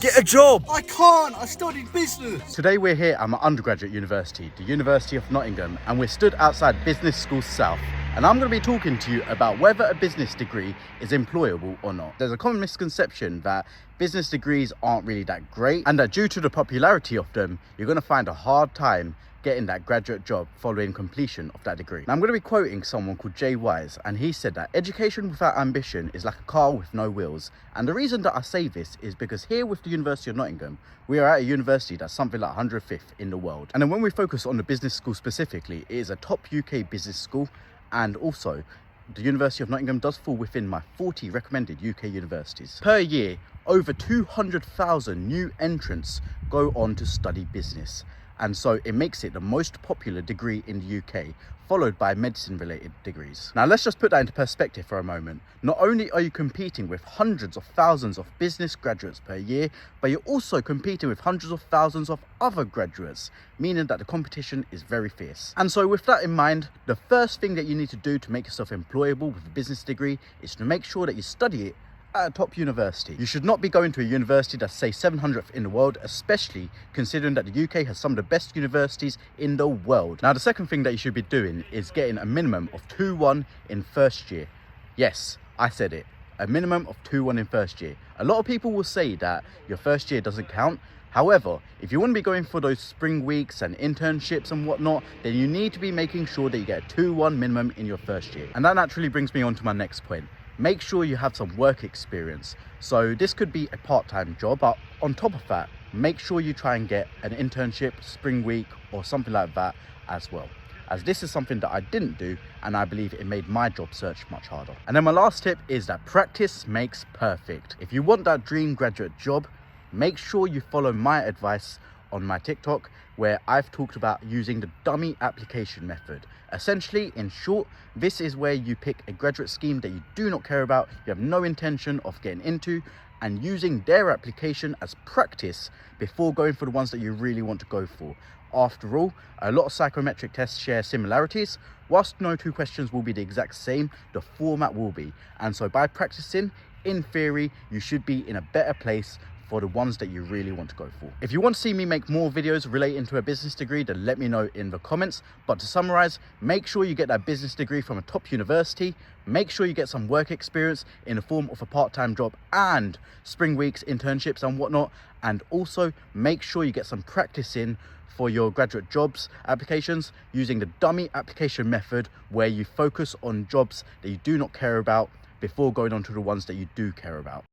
Get a job! I can't, I studied business. Today we're here at my undergraduate university, the University of Nottingham, and we're stood outside Business School South. And I'm going to be talking to you about whether a business degree is employable or not. There's a common misconception that business degrees aren't really that great, and that due to the popularity of them, you're going to find a hard time getting that graduate job following completion of that degree. Now, I'm going to be quoting someone called Jay Wise, and he said that education without ambition is like a car with no wheels. And the reason that I say this is because here with the University of Nottingham, we are at a university that's something like 105th in the world. And then when we focus on the business school specifically, it is a top UK business school, and also the University of Nottingham does fall within my 40 recommended UK universities. Per year, over 200,000 new entrants go on to study business. And so it makes it the most popular degree in the UK, followed by medicine related degrees. Now let's just put that into perspective for a moment. Not only are you competing with hundreds of thousands of business graduates per year, but you're also competing with hundreds of thousands of other graduates, meaning that the competition is very fierce. And so with that in mind, the first thing that you need to do to make yourself employable with a business degree is to make sure that you study it at a top university. You should not be going to a university that's say 700th in the world, especially considering that the UK has some of the best universities in the world. Now the second thing that you should be doing is getting a minimum of 2-1 in first year. Yes, I said it, a minimum of 2-1 in first year. A lot of people will say that your first year doesn't count. However, if you want to be going for those spring weeks and internships and whatnot, then you need to be making sure that you get a 2-1 minimum in your first year. And that naturally brings me on to my next point. Make sure you have some work experience. So this could be a part-time job, but on top of that, make sure you try and get an internship, spring week, or something like that as well, as this is something that I didn't do, and I believe it made my job search much harder. And then my last tip is that practice makes perfect. If you want that dream graduate job, make sure you follow my advice on my TikTok, where I've talked about using the dummy application method. Essentially, in short, this is where you pick a graduate scheme that you do not care about, you have no intention of getting into, and using their application as practice before going for the ones that you really want to go for. After all, a lot of psychometric tests share similarities. Whilst no two questions will be the exact same, the format will be. And so by practicing, in theory, you should be in a better place for the ones that you really want to go for. If you want to see me make more videos relating to a business degree, then let me know in the comments. But to summarize, make sure you get that business degree from a top university, make sure you get some work experience in the form of a part-time job and spring weeks, internships and whatnot, and also make sure you get some practice in for your graduate jobs applications using the dummy application method, where you focus on jobs that you do not care about before going on to the ones that you do care about.